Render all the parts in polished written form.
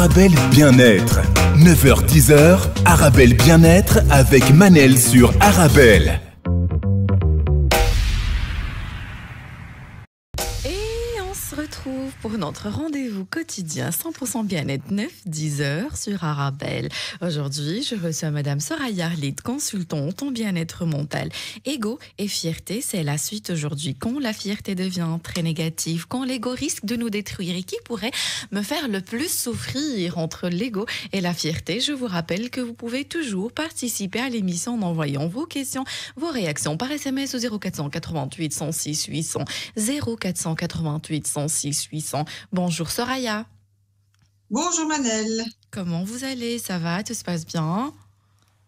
Arabelle Bien-être. 9h-10h, Arabelle Bien-être avec Manel sur Arabelle. Retrouve pour notre rendez-vous quotidien 100% bien-être 9-10h sur Arabelle. Aujourd'hui, je reçois Madame Soraya Arlid, consultante en bien-être mental. Ego et fierté, c'est la suite aujourd'hui. Quand la fierté devient très négative, quand l'ego risque de nous détruire et qui pourrait me faire le plus souffrir entre l'ego et la fierté, je vous rappelle que vous pouvez toujours participer à l'émission en envoyant vos questions, vos réactions par SMS au 0488 106 800 0488 106 800. Bonjour Soraya. Bonjour Manel. Comment vous allez? Ça va? Tout se passe bien?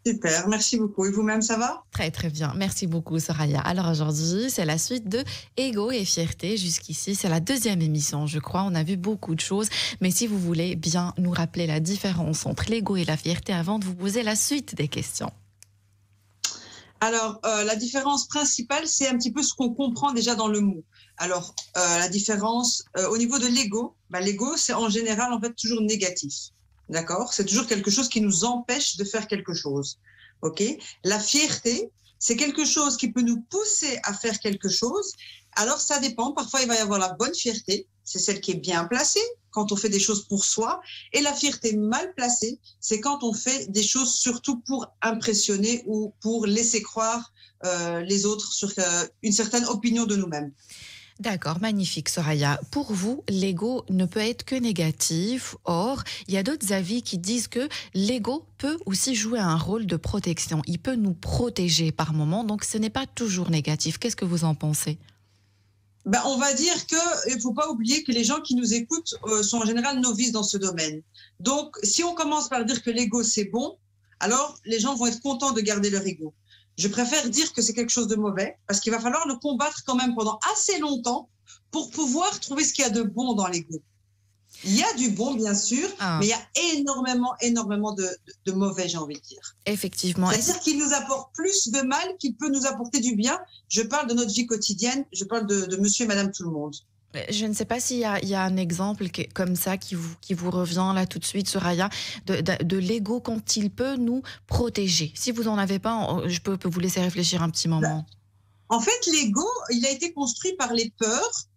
Super, merci beaucoup. Et vous-même, ça va? Très très bien, merci beaucoup Soraya. Alors aujourd'hui, c'est la suite de Ego et fierté. Jusqu'ici, c'est la deuxième émission, je crois. On a vu beaucoup de choses, mais si vous voulez bien nous rappeler la différence entre l'ego et la fierté avant de vous poser la suite des questions. Alors, la différence principale, c'est un petit peu ce qu'on comprend déjà dans le mot. Alors, la différence au niveau de l'ego, l'ego, c'est en général en fait toujours négatif. D'accord? C'est toujours quelque chose qui nous empêche de faire quelque chose. OK? La fierté, c'est quelque chose qui peut nous pousser à faire quelque chose. Alors, ça dépend. Parfois, il va y avoir la bonne fierté. C'est celle qui est bien placée quand on fait des choses pour soi. Et la fierté mal placée, c'est quand on fait des choses surtout pour impressionner ou pour laisser croire les autres sur une certaine opinion de nous-mêmes. D'accord, magnifique Soraya. Pour vous, l'ego ne peut être que négatif. Or, il y a d'autres avis qui disent que l'ego peut aussi jouer un rôle de protection. Il peut nous protéger par moments, donc ce n'est pas toujours négatif. Qu'est-ce que vous en pensez ? On va dire qu'il ne faut pas oublier que les gens qui nous écoutent sont en général novices dans ce domaine. Donc, si on commence par dire que l'ego, c'est bon, alors les gens vont être contents de garder leur ego. Je préfère dire que c'est quelque chose de mauvais parce qu'il va falloir le combattre quand même pendant assez longtemps pour pouvoir trouver ce qu'il y a de bon dans l'ego. Il y a du bon, bien sûr, mais il y a énormément de mauvais, j'ai envie de dire. Effectivement. C'est-à-dire qu'il nous apporte plus de mal qu'il peut nous apporter du bien. Je parle de notre vie quotidienne, je parle de monsieur et madame tout le monde. Je ne sais pas s'il y a un exemple comme ça qui vous revient là tout de suite, Soraya, de l'ego quand il peut nous protéger. Si vous n'en avez pas, je peux vous laisser réfléchir un petit moment. En fait, l'ego, il a été construit par les peurs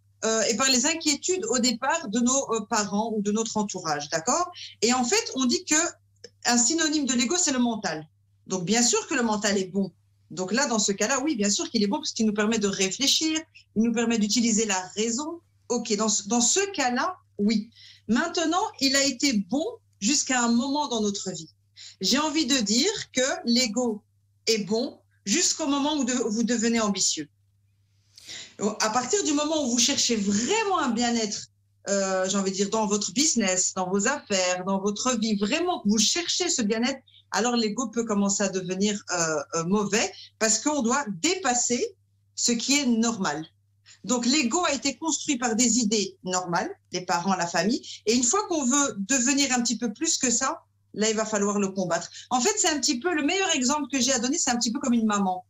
et par les inquiétudes au départ de nos parents ou de notre entourage, d'accord? Et en fait, on dit qu'un synonyme de l'ego, c'est le mental. Donc, bien sûr que le mental est bon. Donc là, dans ce cas-là, oui, bien sûr qu'il est bon parce qu'il nous permet de réfléchir, il nous permet d'utiliser la raison. OK, dans ce cas-là, oui. Maintenant, il a été bon jusqu'à un moment dans notre vie. J'ai envie de dire que l'ego est bon jusqu'au moment où vous devenez ambitieux. À partir du moment où vous cherchez vraiment un bien-être, j'ai envie de dire, dans votre business, dans vos affaires, dans votre vie, vraiment, vous cherchez ce bien-être, alors l'ego peut commencer à devenir mauvais parce qu'on doit dépasser ce qui est normal. Donc, l'ego a été construit par des idées normales, les parents, la famille. Et une fois qu'on veut devenir un petit peu plus que ça, là, il va falloir le combattre. En fait, c'est un petit peu, le meilleur exemple que j'ai à donner, c'est un petit peu comme une maman.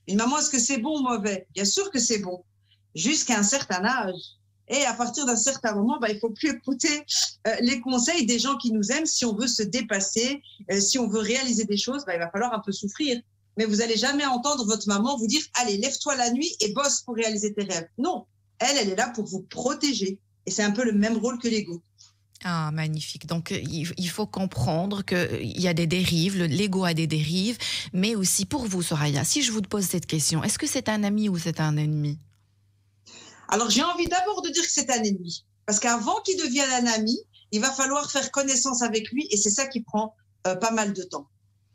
Une maman, est-ce que c'est bon ou mauvais? Bien sûr que c'est bon, jusqu'à un certain âge. Et à partir d'un certain moment, il ne faut plus écouter les conseils des gens qui nous aiment. Si on veut se dépasser, si on veut réaliser des choses, il va falloir un peu souffrir. Mais vous n'allez jamais entendre votre maman vous dire « Allez, lève-toi la nuit et bosse pour réaliser tes rêves ». Non, elle est là pour vous protéger. Et c'est un peu le même rôle que l'ego. Ah, magnifique. Donc, il faut comprendre qu'il y a des dérives, l'ego a des dérives, mais aussi pour vous, Soraya, si je vous pose cette question, est-ce que c'est un ami ou c'est un ennemi? Alors, j'ai envie d'abord de dire que c'est un ennemi. Parce qu'avant qu'il devienne un ami, il va falloir faire connaissance avec lui et c'est ça qui prend pas mal de temps.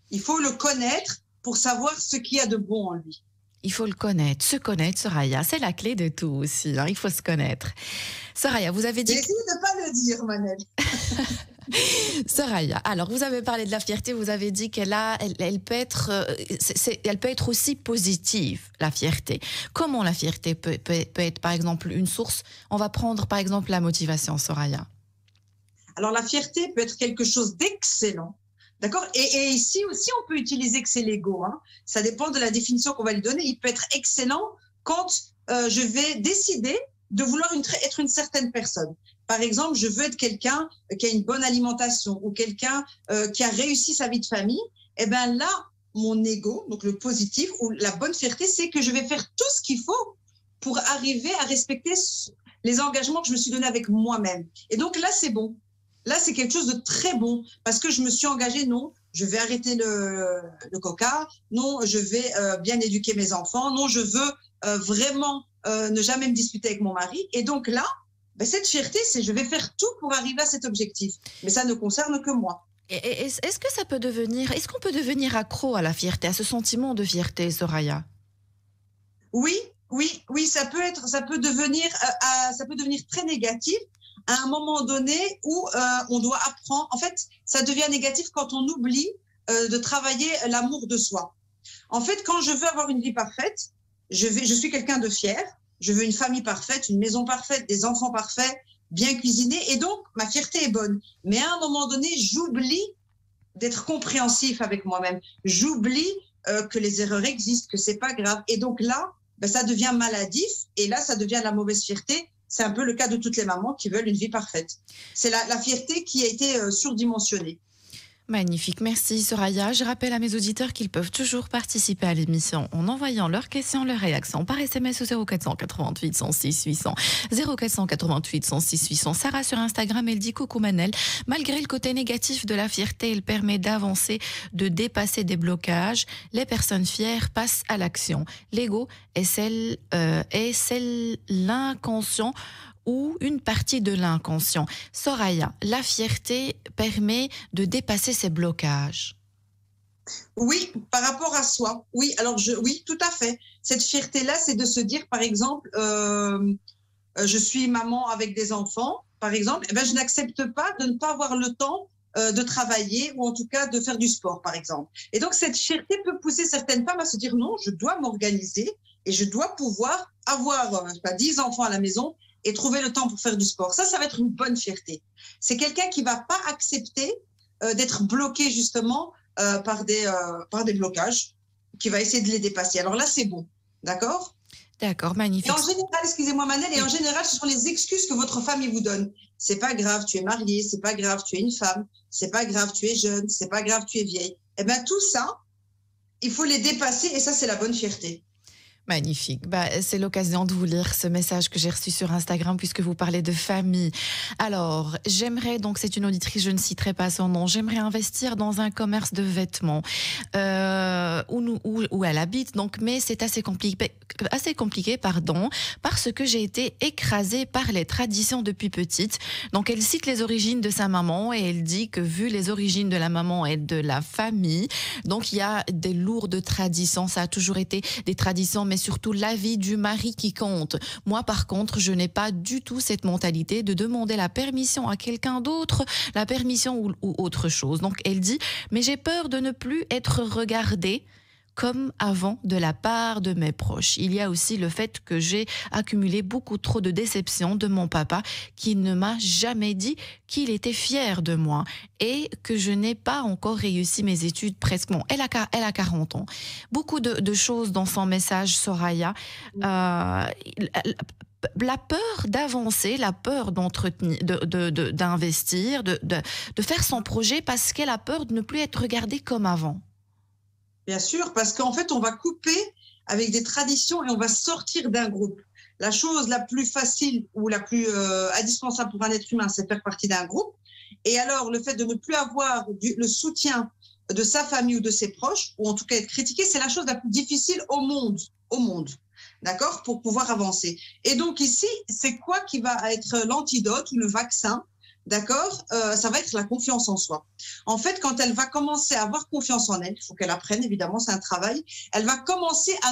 Il faut le connaître pour savoir ce qu'il y a de bon en lui. Il faut le connaître, se connaître, Soraya. C'est la clé de tout aussi, hein, il faut se connaître. Soraya, vous avez dit... J'ai essayé de ne pas le dire, Manel. Soraya, alors vous avez parlé de la fierté, vous avez dit elle peut être aussi positive, la fierté. Comment la fierté peut être, par exemple, une source? On va prendre, par exemple, la motivation, Soraya. Alors, la fierté peut être quelque chose d'excellent. D'accord? Et ici aussi, on peut utiliser que c'est l'ego. Hein. Ça dépend de la définition qu'on va lui donner. Il peut être excellent quand je vais décider de vouloir être une certaine personne. Par exemple, je veux être quelqu'un qui a une bonne alimentation ou quelqu'un qui a réussi sa vie de famille. Et bien là, mon ego, donc le positif ou la bonne fierté, c'est que je vais faire tout ce qu'il faut pour arriver à respecter les engagements que je me suis donnés avec moi-même. Et donc là, c'est bon. Là, c'est quelque chose de très bon parce que je me suis engagée, non, je vais arrêter le coca, non, je vais bien éduquer mes enfants, non, je veux vraiment ne jamais me disputer avec mon mari. Et donc là, cette fierté, c'est je vais faire tout pour arriver à cet objectif. Mais ça ne concerne que moi. Est-ce que est-ce qu'on peut devenir accro à la fierté, à ce sentiment de fierté, Soraya? Oui, ça peut devenir très négatif à un moment donné où on doit apprendre. En fait, ça devient négatif quand on oublie de travailler l'amour de soi. En fait, quand je veux avoir une vie parfaite, je suis quelqu'un de fier. Je veux une famille parfaite, une maison parfaite, des enfants parfaits, bien cuisinés. Et donc, ma fierté est bonne. Mais à un moment donné, j'oublie d'être compréhensif avec moi-même. J'oublie que les erreurs existent, que c'est pas grave. Et donc là, ça devient maladif. Et là, ça devient la mauvaise fierté. C'est un peu le cas de toutes les mamans qui veulent une vie parfaite. C'est la fierté qui a été surdimensionnée. Magnifique, merci Soraya. Je rappelle à mes auditeurs qu'ils peuvent toujours participer à l'émission en envoyant leurs questions, leurs réactions par SMS au 0488 106 800. 0488 106 800. Sarah sur Instagram, elle dit coucou Manel. Malgré le côté négatif de la fierté, elle permet d'avancer, de dépasser des blocages. Les personnes fières passent à l'action. L'ego est l'inconscient ou une partie de l'inconscient. Soraya, la fierté permet de dépasser ces blocages. Oui, par rapport à soi. Oui, alors oui, tout à fait. Cette fierté-là, c'est de se dire, par exemple, je suis maman avec des enfants, par exemple, je n'accepte pas de ne pas avoir le temps de travailler ou en tout cas de faire du sport, par exemple. Et donc, cette fierté peut pousser certaines femmes à se dire non, je dois m'organiser et je dois pouvoir avoir 10 enfants à la maison et trouver le temps pour faire du sport. Ça va être une bonne fierté. C'est quelqu'un qui ne va pas accepter d'être bloqué justement par des blocages, qui va essayer de les dépasser. Alors là, c'est bon. D'accord ? D'accord, magnifique. Et en général, excusez-moi Manel, et en général, ce sont les excuses que votre famille vous donne. C'est pas grave, tu es mariée, c'est pas grave, tu es une femme, c'est pas grave, tu es jeune, c'est pas grave, tu es vieille. Eh bien, tout ça, il faut les dépasser et ça, c'est la bonne fierté. Magnifique. C'est l'occasion de vous lire ce message que j'ai reçu sur Instagram puisque vous parlez de famille. Alors, j'aimerais, donc c'est une auditrice, je ne citerai pas son nom, j'aimerais investir dans un commerce de vêtements où elle habite, donc, mais c'est assez compliqué, parce que j'ai été écrasée par les traditions depuis petite. Donc, elle cite les origines de sa maman et elle dit que vu les origines de la maman et de la famille, donc il y a des lourdes traditions, ça a toujours été des traditions, mais surtout l'avis du mari qui compte. Moi, par contre, je n'ai pas du tout cette mentalité de demander la permission à quelqu'un d'autre, la permission ou autre chose. Donc, elle dit, mais j'ai peur de ne plus être regardée comme avant de la part de mes proches. Il y a aussi le fait que j'ai accumulé beaucoup trop de déceptions de mon papa qui ne m'a jamais dit qu'il était fier de moi et que je n'ai pas encore réussi mes études presque. Bon, elle a 40 ans. Beaucoup de choses dans son message, Soraya. La peur d'avancer, la peur d'entretenir, d'investir, de faire son projet parce qu'elle a peur de ne plus être regardée comme avant. Bien sûr, parce qu'en fait, on va couper avec des traditions et on va sortir d'un groupe. La chose la plus facile ou la plus indispensable pour un être humain, c'est de faire partie d'un groupe. Et alors, le fait de ne plus avoir le soutien de sa famille ou de ses proches, ou en tout cas être critiqué, c'est la chose la plus difficile au monde. D'accord ? Pour pouvoir avancer. Et donc ici, c'est quoi qui va être l'antidote ou le vaccin ? D'accord, ça va être la confiance en soi. En fait, quand elle va commencer à avoir confiance en elle, il faut qu'elle apprenne, évidemment, c'est un travail, elle va commencer à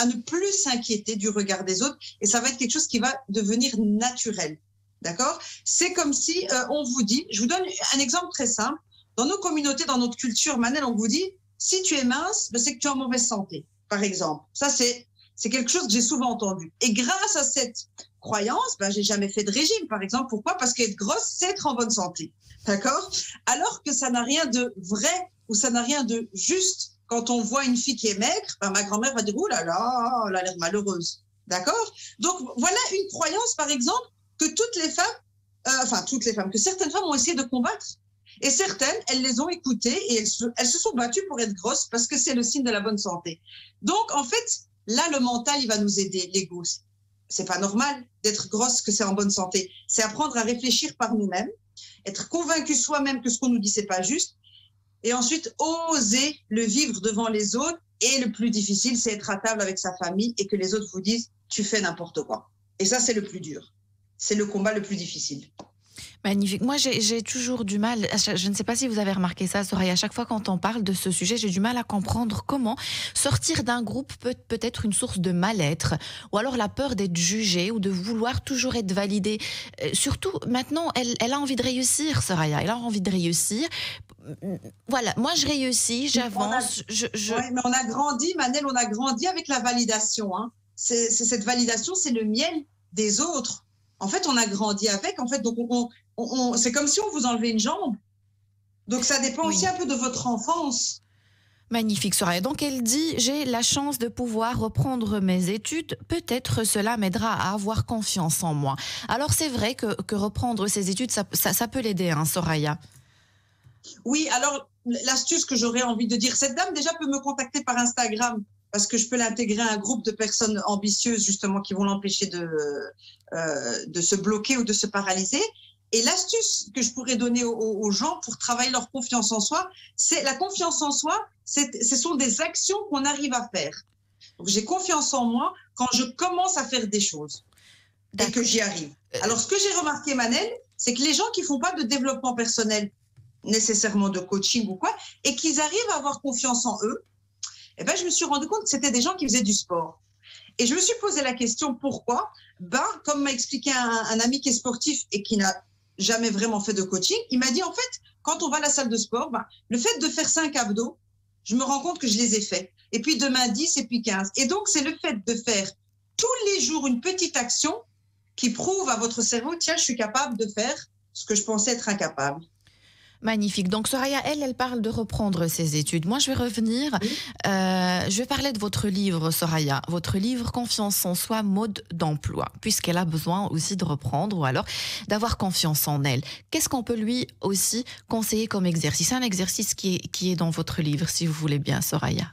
ne plus s'inquiéter du regard des autres et ça va être quelque chose qui va devenir naturel. D'accord ? C'est comme si on vous dit, je vous donne un exemple très simple, dans nos communautés, dans notre culture, Manel, on vous dit, si tu es mince, c'est que tu es en mauvaise santé, par exemple. Ça, c'est quelque chose que j'ai souvent entendu. Et grâce à cette croyance, j'ai jamais fait de régime, par exemple. Pourquoi ? Parce qu'être grosse, c'est être en bonne santé. D'accord ? Alors que ça n'a rien de vrai ou ça n'a rien de juste. Quand on voit une fille qui est maigre, ma grand-mère va dire « Ouh là là, elle a l'air malheureuse ». D'accord? Donc, voilà une croyance, par exemple, que toutes les femmes, que certaines femmes ont essayé de combattre. Et certaines, elles les ont écoutées et elles se sont battues pour être grosses parce que c'est le signe de la bonne santé. Donc, en fait, là, le mental, il va nous aider, l'ego. C'est pas normal d'être grosse que c'est en bonne santé. C'est apprendre à réfléchir par nous-mêmes, être convaincu soi-même que ce qu'on nous dit, c'est pas juste. Et ensuite, oser le vivre devant les autres. Et le plus difficile, c'est être à table avec sa famille et que les autres vous disent « tu fais n'importe quoi ». Et ça, c'est le plus dur. C'est le combat le plus difficile. Magnifique. Moi, j'ai toujours du mal, je ne sais pas si vous avez remarqué ça, Soraya, à chaque fois quand on parle de ce sujet, j'ai du mal à comprendre comment sortir d'un groupe peut être une source de mal-être, ou alors la peur d'être jugée, ou de vouloir toujours être validée. Surtout, maintenant, elle a envie de réussir, Soraya, elle a envie de réussir. Voilà, moi je réussis, j'avance. Oui, mais on a grandi, Manel, on a grandi avec la validation. Hein. Cette validation, c'est le miel des autres. En fait, on a grandi avec. En fait, donc c'est comme si on vous enlevait une jambe. Donc, ça dépend aussi un peu de votre enfance. Magnifique, Soraya. Donc, elle dit, j'ai la chance de pouvoir reprendre mes études. Peut-être cela m'aidera à avoir confiance en moi. Alors, c'est vrai que reprendre ses études, ça peut l'aider, hein, Soraya. Oui, alors, l'astuce que j'aurais envie de dire, cette dame déjà peut me contacter par Instagram parce que je peux l'intégrer à un groupe de personnes ambitieuses, justement, qui vont l'empêcher de se bloquer ou de se paralyser. Et l'astuce que je pourrais donner aux gens pour travailler leur confiance en soi, c'est la confiance en soi, ce sont des actions qu'on arrive à faire. Donc, j'ai confiance en moi quand je commence à faire des choses et que j'y arrive. Alors, ce que j'ai remarqué, Manel, c'est que les gens qui ne font pas de développement personnel, nécessairement de coaching ou quoi, et qu'ils arrivent à avoir confiance en eux, eh ben, je me suis rendu compte que c'était des gens qui faisaient du sport. Et je me suis posé la question, pourquoi? Comme m'a expliqué un ami qui est sportif et qui n'a jamais vraiment fait de coaching, il m'a dit, en fait, quand on va à la salle de sport, le fait de faire 5 abdos, je me rends compte que je les ai faits. Et puis demain 10 et puis 15. Et donc, c'est le fait de faire tous les jours une petite action qui prouve à votre cerveau, tiens, je suis capable de faire ce que je pensais être incapable. Magnifique. Donc, Soraya, elle parle de reprendre ses études. Moi, je vais revenir. Oui. Je vais parler de votre livre, Soraya. Votre livre, Confiance en soi, mode d'emploi, puisqu'elle a besoin aussi de reprendre ou alors d'avoir confiance en elle. Qu'est-ce qu'on peut lui aussi conseiller comme exercice? Un exercice qui est dans votre livre, si vous voulez bien, Soraya.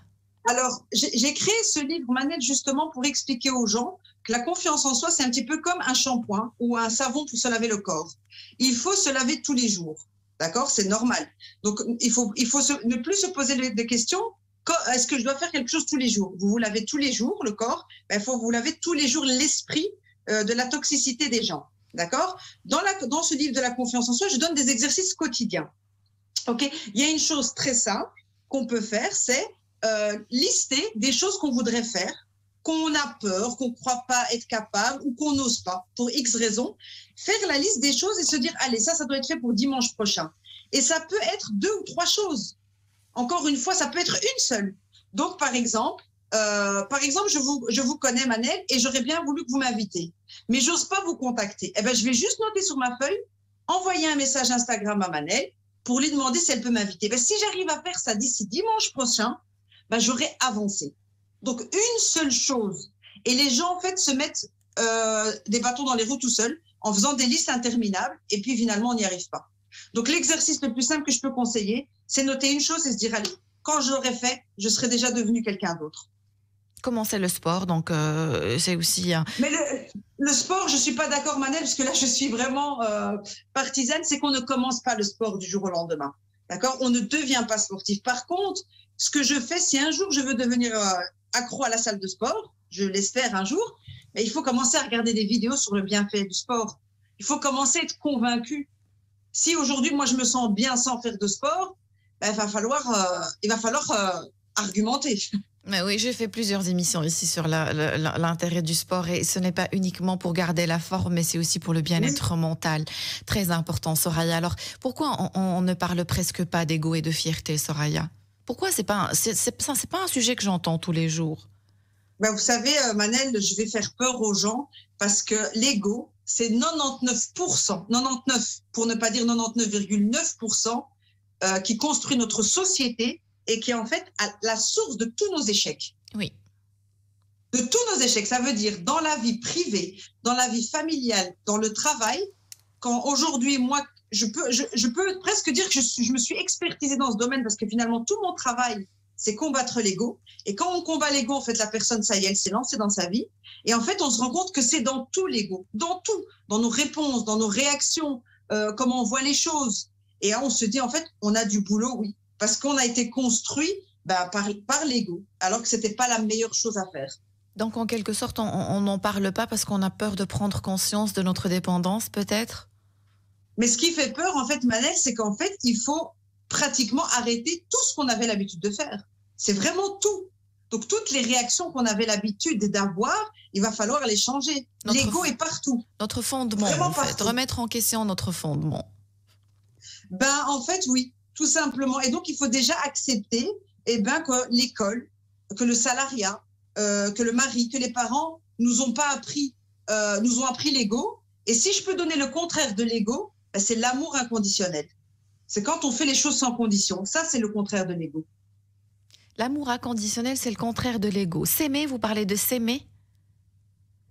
Alors, j'ai créé ce livre, Manette, justement pour expliquer aux gens que la confiance en soi, c'est un petit peu comme un shampoing ou un savon pour se laver le corps. Il faut se laver tous les jours. D'accord? C'est normal. Donc, il faut ne plus se poser des questions. Est-ce que je dois faire quelque chose tous les jours? Vous vous lavez tous les jours le corps. Il faut vous laver tous les jours l'esprit de la toxicité des gens. D'accord? Dans ce livre de la confiance en soi, je donne des exercices quotidiens. OK? Il y a une chose très simple qu'on peut faire, c'est lister des choses qu'on voudrait faire, qu'on a peur, qu'on ne croit pas être capable ou qu'on n'ose pas, pour X raisons, faire la liste des choses et se dire, allez, ça doit être fait pour dimanche prochain. Et ça peut être 2 ou 3 choses. Encore une fois, ça peut être une seule. Donc, par exemple, je vous connais, Manel, et j'aurais bien voulu que vous m'invitez. Mais j'ose pas vous contacter. Eh ben, je vais juste noter sur ma feuille, envoyer un message Instagram à Manel pour lui demander si elle peut m'inviter. Ben, si j'arrive à faire ça d'ici dimanche prochain, ben, j'aurai avancé. Donc, une seule chose. Et les gens, en fait, se mettent des bâtons dans les roues tout seuls en faisant des listes interminables et puis finalement, on n'y arrive pas. Donc, l'exercice le plus simple que je peux conseiller, c'est noter une chose et se dire, allez, quand je l'aurai fait, je serai déjà devenu quelqu'un d'autre. Commencer le sport, donc c'est aussi... Mais le sport, je ne suis pas d'accord, Manel, parce que là, je suis vraiment partisane, c'est qu'on ne commence pas le sport du jour au lendemain. D'accord? On ne devient pas sportif. Par contre, ce que je fais, si un jour je veux devenir accro à la salle de sport, je l'espère un jour, mais il faut commencer à regarder des vidéos sur le bienfait du sport. Il faut commencer à être convaincu. Si aujourd'hui, moi, je me sens bien sans faire de sport, ben, il va falloir argumenter. Mais oui, j'ai fait plusieurs émissions ici sur l'intérêt du sport et ce n'est pas uniquement pour garder la forme, mais c'est aussi pour le bien-être mental. Très important, Soraya. Alors, pourquoi on ne parle presque pas d'ego et de fierté, Soraya? Pourquoi c'est pas un sujet que j'entends tous les jours? Ben, vous savez, Manel, je vais faire peur aux gens parce que l'ego, c'est 99%, 99 pour ne pas dire 99,9% qui construit notre société et qui est en fait à la source de tous nos échecs. Oui. de tous nos échecs. Ça veut dire dans la vie privée, dans la vie familiale, dans le travail. Quand aujourd'hui, moi, je peux presque dire que je me suis expertisée dans ce domaine parce que finalement, tout mon travail, c'est combattre l'ego. Et quand on combat l'ego, en fait, la personne, ça y est, elle s'est lancée dans sa vie. Et en fait, on se rend compte que c'est dans tout l'ego, dans tout, dans nos réponses, dans nos réactions, comment on voit les choses. Et là, on se dit, en fait, on a du boulot, oui, parce qu'on a été construit par l'ego, alors que c'était pas la meilleure chose à faire. Donc, en quelque sorte, on n'en parle pas parce qu'on a peur de prendre conscience de notre dépendance, peut-être? Mais ce qui fait peur, en fait, Manel, c'est qu'en fait, il faut pratiquement arrêter tout ce qu'on avait l'habitude de faire. C'est vraiment tout. Donc, toutes les réactions qu'on avait l'habitude d'avoir, il va falloir les changer. L'ego est partout. Notre fondement, vraiment en fait. partout. Remettre en question notre fondement. En fait, oui, tout simplement. Et donc, il faut déjà accepter que l'école, que le salariat, que le mari, que les parents nous ont appris l'ego. Et si je peux donner le contraire de l'ego, c'est l'amour inconditionnel. C'est quand on fait les choses sans condition. Ça, c'est le contraire de l'ego. L'amour inconditionnel, c'est le contraire de l'ego. S'aimer, vous parlez de s'aimer?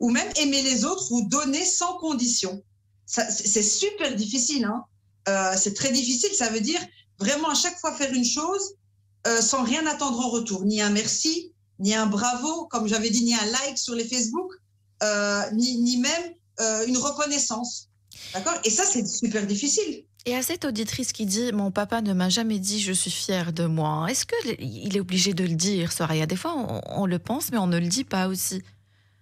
Ou même aimer les autres ou donner sans condition. C'est super difficile. Hein. C'est très difficile. Ça veut dire vraiment à chaque fois faire une chose sans rien attendre en retour. Ni un merci, ni un bravo, comme j'avais dit, ni un like sur les Facebook, ni même une reconnaissance. D'accord? Et ça, c'est super difficile. Et à cette auditrice qui dit « Mon papa ne m'a jamais dit je suis fière de moi », est-ce qu'il est obligé de le dire, Soraya? Des fois, on le pense, mais on ne le dit pas aussi.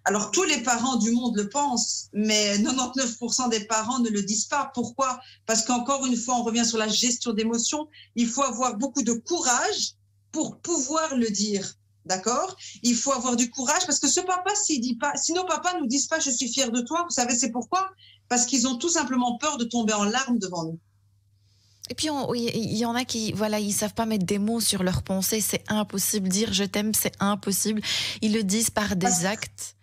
Alors, tous les parents du monde le pensent, mais 99% des parents ne le disent pas. Pourquoi? Parce qu'encore une fois, on revient sur la gestion d'émotions. Il faut avoir beaucoup de courage pour pouvoir le dire. D'accord? Il faut avoir du courage parce que ce papa, si nos papas nous disent pas je suis fier de toi, vous savez c'est pourquoi? Parce qu'ils ont tout simplement peur de tomber en larmes devant nous. Et puis, il y en a qui, voilà, ils savent pas mettre des mots sur leurs pensées. C'est impossible. Dire je t'aime, c'est impossible. Ils le disent par des actes.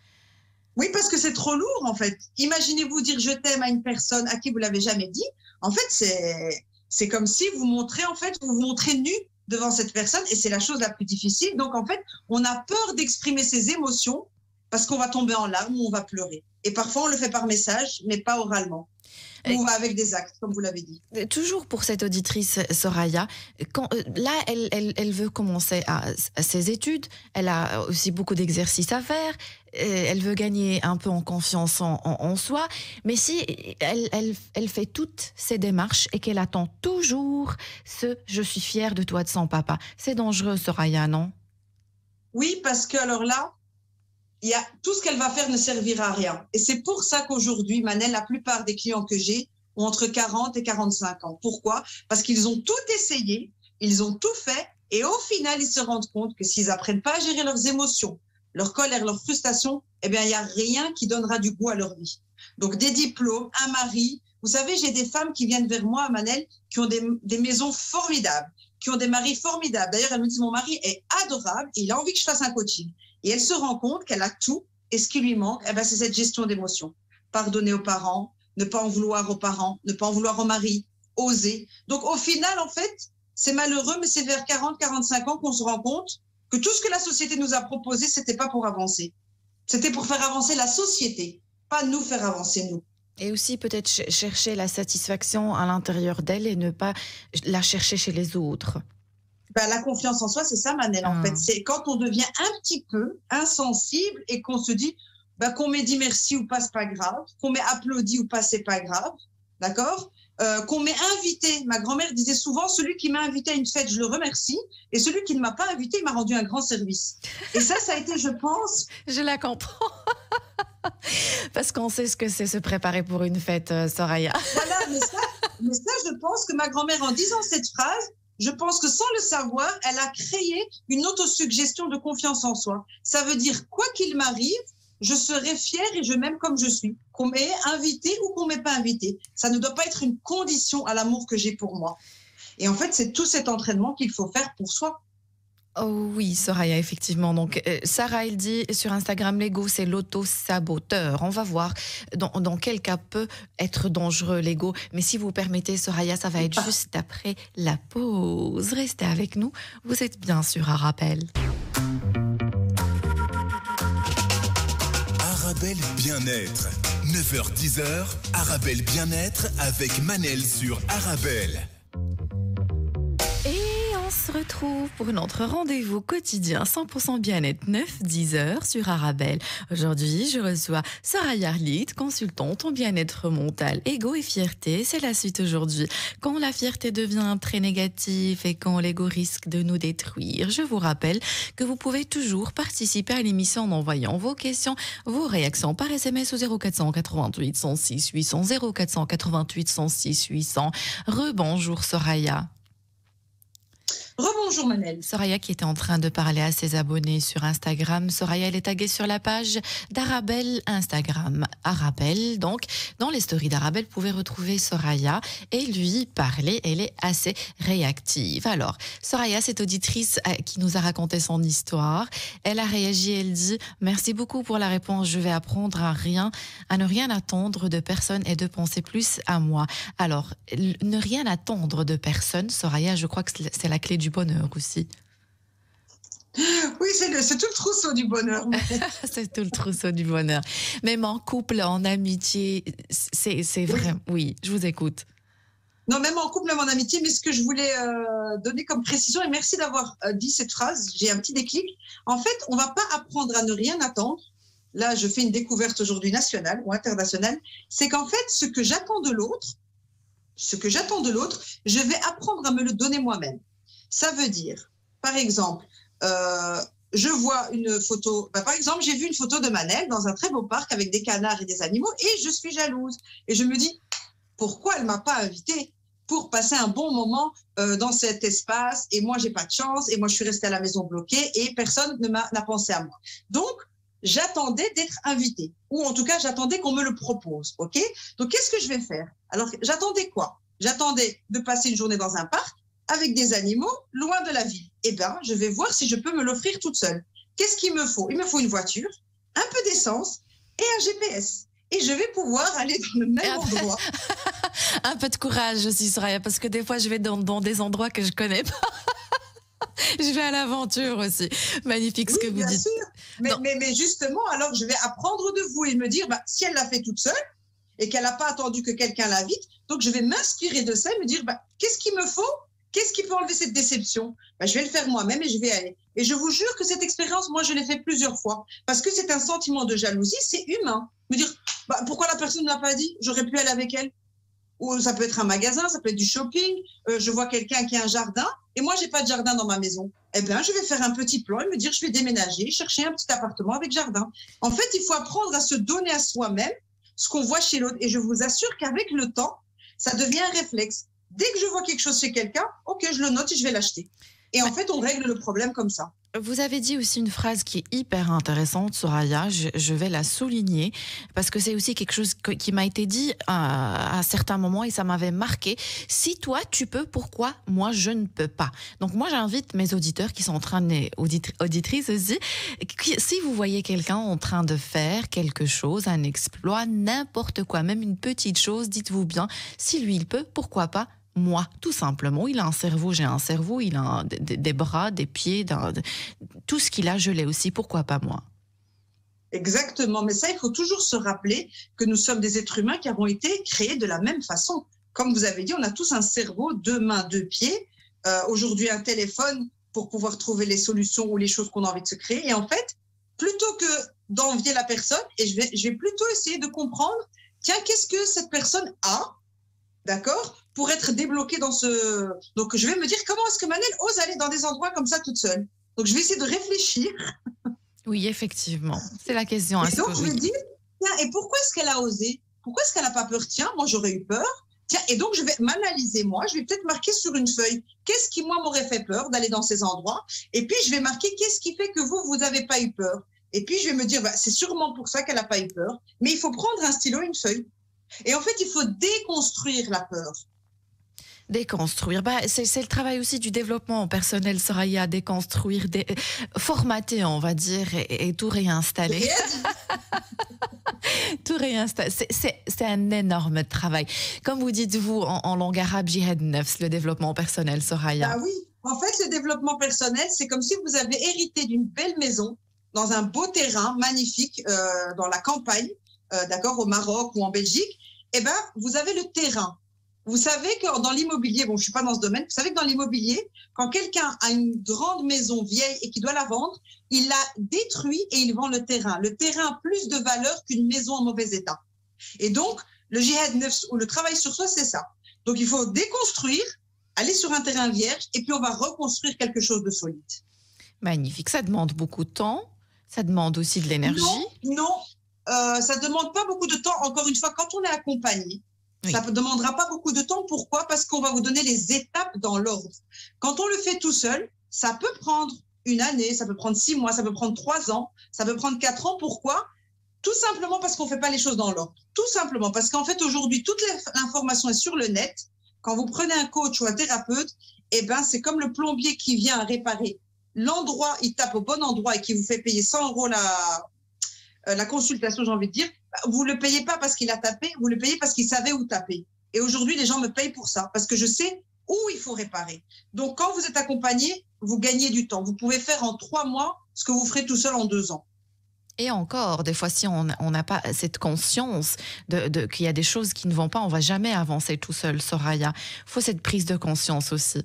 Oui, parce que c'est trop lourd, en fait. Imaginez-vous dire je t'aime à une personne à qui vous l'avez jamais dit. En fait, c'est comme si vous vous montrez nu devant cette personne et c'est la chose la plus difficile. Donc, en fait, on a peur d'exprimer ses émotions parce qu'on va tomber en larmes ou on va pleurer. Et parfois, on le fait par message, mais pas oralement. Ou avec des actes, comme vous l'avez dit. Toujours pour cette auditrice, Soraya, là, elle veut commencer ses études, elle a aussi beaucoup d'exercices à faire, elle veut gagner un peu en confiance en soi, mais si elle fait toutes ces démarches et qu'elle attend toujours ce « je suis fière de toi » de son papa, c'est dangereux, Soraya, non? Oui, parce que alors là, tout ce qu'elle va faire ne servira à rien. Et c'est pour ça qu'aujourd'hui, Manel, la plupart des clients que j'ai ont entre 40 et 45 ans. Pourquoi? Parce qu'ils ont tout essayé, ils ont tout fait, et au final, ils se rendent compte que s'ils n'apprennent pas à gérer leurs émotions, leur colère, leur frustration, eh bien, il n'y a rien qui donnera du goût à leur vie. Donc, des diplômes, un mari. Vous savez, j'ai des femmes qui viennent vers moi, Manel, qui ont des maisons formidables, qui ont des maris formidables. D'ailleurs, elle me dit, mon mari est adorable et il a envie que je fasse un coaching. Et elle se rend compte qu'elle a tout et ce qui lui manque, c'est cette gestion d'émotions. Pardonner aux parents, ne pas en vouloir aux parents, ne pas en vouloir au mari, oser. Donc au final, en fait, c'est malheureux, mais c'est vers 40-45 ans qu'on se rend compte que tout ce que la société nous a proposé, c'était pas pour avancer. C'était pour faire avancer la société, pas nous faire avancer nous. Et aussi peut-être chercher la satisfaction à l'intérieur d'elle et ne pas la chercher chez les autres. La confiance en soi, c'est ça, Manel, en fait. C'est quand on devient un petit peu insensible et qu'on se dit qu'on m'ait dit merci ou pas, c'est pas grave. Qu'on m'ait applaudi ou pas, c'est pas grave. D'accord? Qu'on m'ait invité. Ma grand-mère disait souvent, celui qui m'a invité à une fête, je le remercie. Et celui qui ne m'a pas invité, il m'a rendu un grand service. Et ça a été, je pense... Je la comprends. Parce qu'on sait ce que c'est se préparer pour une fête, Soraya. Voilà, mais ça, je pense que ma grand-mère, en disant cette phrase, je pense que sans le savoir, elle a créé une autosuggestion de confiance en soi. Ça veut dire, quoi qu'il m'arrive, je serai fière et je m'aime comme je suis. Qu'on m'ait invité ou qu'on m'ait pas invité. Ça ne doit pas être une condition à l'amour que j'ai pour moi. Et en fait, c'est tout cet entraînement qu'il faut faire pour soi. Oh oui, Soraya, effectivement. Donc, Sarah, elle dit sur Instagram, l'ego, c'est l'auto-saboteur. On va voir dans quel cas peut être dangereux l'ego. Mais si vous permettez, Soraya, ça va être juste après la pause. Restez avec nous. Vous êtes bien sur Arabelle. Arabelle Bien-être. 9h-10h, Arabelle Bien-être avec Manel sur Arabelle. Et on se retrouve pour notre rendez-vous quotidien 100% bien-être 9-10h sur Arabelle. Aujourd'hui, je reçois Soraya Arlid, consultante en bien-être mental, ego et fierté. C'est la suite aujourd'hui. Quand la fierté devient très négative et quand l'ego risque de nous détruire, je vous rappelle que vous pouvez toujours participer à l'émission en envoyant vos questions, vos réactions par SMS au 0488 106 800 0488 106 800. Rebonjour Soraya. Rebonjour Manel. Soraya qui était en train de parler à ses abonnés sur Instagram. Soraya, elle est taguée sur la page d'Arabelle Instagram. Arabelle, donc, dans les stories d'Arabelle, vous pouvez retrouver Soraya et lui parler. Elle est assez réactive. Alors, Soraya, cette auditrice qui nous a raconté son histoire, elle a réagi, elle dit « Merci beaucoup pour la réponse, je vais apprendre à ne rien attendre de personne et de penser plus à moi. » Alors, ne rien attendre de personne, Soraya, je crois que c'est la clé du bonheur aussi. Oui, c'est tout le trousseau du bonheur. C'est tout le trousseau du bonheur. Même en couple, en amitié, c'est vrai. Oui, je vous écoute. Non, même en couple, même en amitié, mais ce que je voulais donner comme précision, et merci d'avoir dit cette phrase, j'ai un petit déclic. En fait, on ne va pas apprendre à ne rien attendre. Là, je fais une découverte aujourd'hui nationale ou internationale. C'est qu'en fait, ce que j'attends de l'autre, je vais apprendre à me le donner moi-même. Ça veut dire, par exemple, je vois une photo, par exemple, j'ai vu une photo de Manel dans un très beau parc avec des canards et des animaux et je suis jalouse. Et je me dis, pourquoi elle ne m'a pas invitée pour passer un bon moment dans cet espace et moi, j'ai pas de chance et moi, je suis restée à la maison bloquée et personne n'a pensé à moi. Donc, j'attendais d'être invitée ou en tout cas, j'attendais qu'on me le propose. Ok. Donc, qu'est-ce que je vais faire? Alors, j'attendais quoi? J'attendais de passer une journée dans un parc avec des animaux loin de la ville. Eh bien, je vais voir si je peux me l'offrir toute seule. Qu'est-ce qu'il me faut? Il me faut une voiture, un peu d'essence et un GPS. Et je vais pouvoir aller dans le même endroit. Un peu de courage aussi, Soraya, parce que des fois, je vais dans des endroits que je connais pas. Je vais à l'aventure aussi. Magnifique ce que vous dites. Sûr. Mais justement, alors, je vais apprendre de vous et me dire, si elle l'a fait toute seule et qu'elle n'a pas attendu que quelqu'un l'invite, donc je vais m'inspirer de ça et me dire, qu'est-ce qu'il me faut? Qu'est-ce qui peut enlever cette déception? Je vais le faire moi-même et je vais y aller. Et je vous jure que cette expérience, moi, je l'ai fait plusieurs fois. Parce que c'est un sentiment de jalousie, c'est humain. Me dire, pourquoi la personne ne l'a pas dit? J'aurais pu aller avec elle. Ou ça peut être un magasin, ça peut être du shopping. Je vois quelqu'un qui a un jardin et moi, j'ai pas de jardin dans ma maison. Eh bien, je vais faire un petit plan et me dire, je vais déménager, chercher un petit appartement avec jardin. En fait, il faut apprendre à se donner à soi-même ce qu'on voit chez l'autre. Et je vous assure qu'avec le temps, ça devient un réflexe. Dès que je vois quelque chose chez quelqu'un, ok, je le note et je vais l'acheter. Et en fait, on règle le problème comme ça. Vous avez dit aussi une phrase qui est hyper intéressante, Soraya, je vais la souligner, parce que c'est aussi quelque chose qui m'a été dit à certains moments et ça m'avait marqué. Si toi, tu peux, pourquoi moi, je ne peux pas? Donc moi, j'invite mes auditeurs qui sont en train de... auditrices aussi, si vous voyez quelqu'un en train de faire quelque chose, un exploit, n'importe quoi, même une petite chose, dites-vous bien, si lui, il peut, pourquoi pas moi, tout simplement. Il a un cerveau, j'ai un cerveau, il a des bras, des pieds, tout ce qu'il a, je l'ai aussi, pourquoi pas moi? Exactement, mais ça, il faut toujours se rappeler que nous sommes des êtres humains qui avons été créés de la même façon. Comme vous avez dit, on a tous un cerveau, 2 mains, 2 pieds, aujourd'hui un téléphone pour pouvoir trouver les solutions ou les choses qu'on a envie de se créer. Et en fait, plutôt que d'envier la personne, et je vais plutôt essayer de comprendre, tiens, qu'est-ce que cette personne a? D'accord? Pour être débloqué dans ce... Donc, je vais me dire, comment est-ce que Manel ose aller dans des endroits comme ça toute seule? Donc, je vais essayer de réfléchir. Oui, effectivement. C'est la question. Et donc, je vais dire, tiens, et pourquoi est-ce qu'elle a osé? Pourquoi est-ce qu'elle n'a pas peur? Tiens, moi, j'aurais eu peur. Tiens, et donc, je vais m'analyser, moi. Je vais peut-être marquer sur une feuille, qu'est-ce qui, moi, m'aurait fait peur d'aller dans ces endroits? Et puis, je vais marquer, qu'est-ce qui fait que vous n'avez pas eu peur? Et puis, je vais me dire, c'est sûrement pour ça qu'elle n'a pas eu peur. Mais il faut prendre un stylo et une feuille. Et en fait, il faut déconstruire la peur. Déconstruire, c'est le travail aussi du développement personnel, Soraya, déconstruire, formater, on va dire, et tout réinstaller. Tout réinstaller. C'est un énorme travail. Comme vous dites, vous, en langue arabe, jihad nafs, le développement personnel, Soraya. Ah oui, en fait, le développement personnel, c'est comme si vous avez hérité d'une belle maison dans un beau terrain magnifique dans la campagne, d'accord, au Maroc ou en Belgique, eh ben, vous avez le terrain. Vous savez que dans l'immobilier, bon, je suis pas dans ce domaine, vous savez que dans l'immobilier, quand quelqu'un a une grande maison vieille et qui doit la vendre, il la détruit et il vend le terrain. Le terrain a plus de valeur qu'une maison en mauvais état. Et donc, le jihad nefs ou le travail sur soi, c'est ça. Donc, il faut déconstruire, aller sur un terrain vierge et puis on va reconstruire quelque chose de solide. Magnifique. Ça demande beaucoup de temps. Ça demande aussi de l'énergie. Non, ça ne demande pas beaucoup de temps. Encore une fois, quand on est accompagné, oui. Ça ne demandera pas beaucoup de temps. Pourquoi? Parce qu'on va vous donner les étapes dans l'ordre. Quand on le fait tout seul, ça peut prendre une année, ça peut prendre 6 mois, ça peut prendre 3 ans, ça peut prendre 4 ans. Pourquoi? Tout simplement parce qu'on ne fait pas les choses dans l'ordre. Tout simplement parce qu'en fait, aujourd'hui, toute l'information est sur le net. Quand vous prenez un coach ou un thérapeute, eh ben, c'est comme le plombier qui vient réparer l'endroit, il tape au bon endroit et qui vous fait payer 100 € la consultation, j'ai envie de dire. Vous ne le payez pas parce qu'il a tapé, vous le payez parce qu'il savait où taper. Et aujourd'hui, les gens me payent pour ça, parce que je sais où il faut réparer. Donc, quand vous êtes accompagné, vous gagnez du temps. Vous pouvez faire en 3 mois ce que vous ferez tout seul en 2 ans. Et encore, des fois, si on n'a pas cette conscience qu'il y a des choses qui ne vont pas, on ne va jamais avancer tout seul, Soraya. Il faut cette prise de conscience aussi.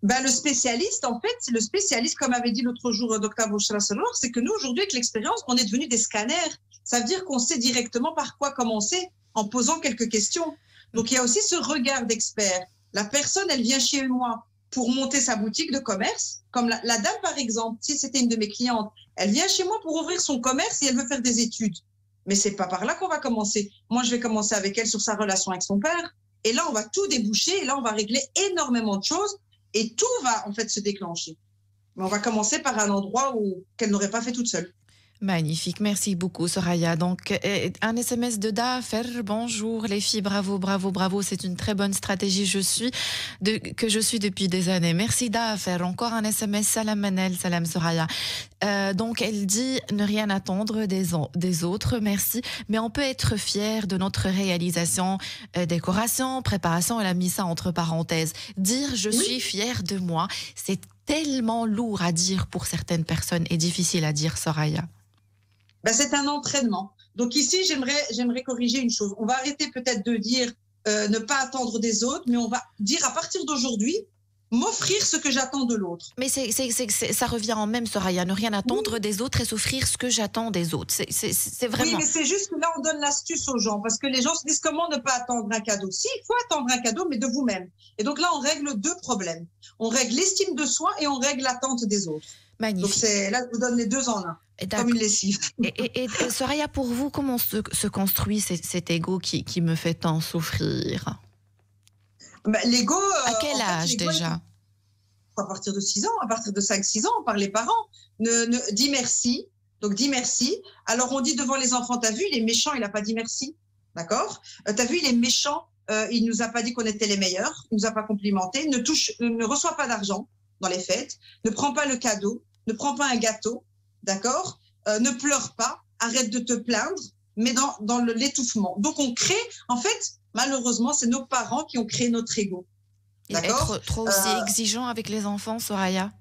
Ben, le spécialiste, en fait, c'est le spécialiste, comme avait dit l'autre jour Dr Bouchra Solor, c'est que nous, aujourd'hui, avec l'expérience, on est devenus des scanners. Ça veut dire qu'on sait directement par quoi commencer en posant quelques questions. Donc, il y a aussi ce regard d'expert. La personne, elle vient chez moi pour monter sa boutique de commerce. Comme la dame, par exemple, si c'était une de mes clientes, elle vient chez moi pour ouvrir son commerce et elle veut faire des études. Mais c'est pas par là qu'on va commencer. Moi, je vais commencer avec elle sur sa relation avec son père. Et là, on va tout déboucher. Et là, on va régler énormément de choses. Et tout va en fait se déclencher. Mais on va commencer par un endroit qu'elle n'aurait pas fait toute seule. Magnifique, merci beaucoup Soraya. Donc un SMS de Dafer, bonjour les filles, bravo, bravo, bravo, c'est une très bonne stratégie que je suis depuis des années. Merci Dafer, encore un SMS, salam Manel, salam Soraya. Donc elle dit ne rien attendre des autres, merci, mais on peut être fier de notre réalisation, décoration, préparation, elle a mis ça entre parenthèses. Dire je suis fière de moi, c'est tellement lourd à dire pour certaines personnes et difficile à dire Soraya. Ben, c'est un entraînement. Donc ici, j'aimerais corriger une chose. On va arrêter peut-être de dire ne pas attendre des autres, mais on va dire à partir d'aujourd'hui, m'offrir ce que j'attends de l'autre. Mais ça revient en même, Soraya, ne rien attendre des autres et s'offrir ce que j'attends des autres. C'est vraiment... Oui, mais c'est juste que là, on donne l'astuce aux gens, parce que les gens se disent comment ne pas attendre un cadeau. Si, il faut attendre un cadeau, mais de vous-même. Et donc là, on règle 2 problèmes. On règle l'estime de soi et on règle l'attente des autres. Magnifique. Donc là, je vous donne les 2 en 1, comme une lessive. Et Soraya, pour vous, comment se construit cet ego qui me fait tant souffrir? Ben, l'ego... à quel âge déjà? À partir de 6 ans, à partir de 5-6 ans, par les parents. Dis merci. Donc, dis merci. Alors, on dit devant les enfants, t'as vu, il est méchant, il n'a pas dit merci. D'accord? T'as vu, il est méchant, il ne nous a pas dit qu'on était les meilleurs, il ne nous a pas complimenté, ne reçoit pas d'argent dans les fêtes, ne prend pas le cadeau, ne prend pas un gâteau, d'accord? Ne pleure pas, arrête de te plaindre, mais dans l'étouffement. Donc, on crée, en fait, malheureusement, c'est nos parents qui ont créé notre ego. D'accord? Être trop aussi exigeant avec les enfants, Soraya?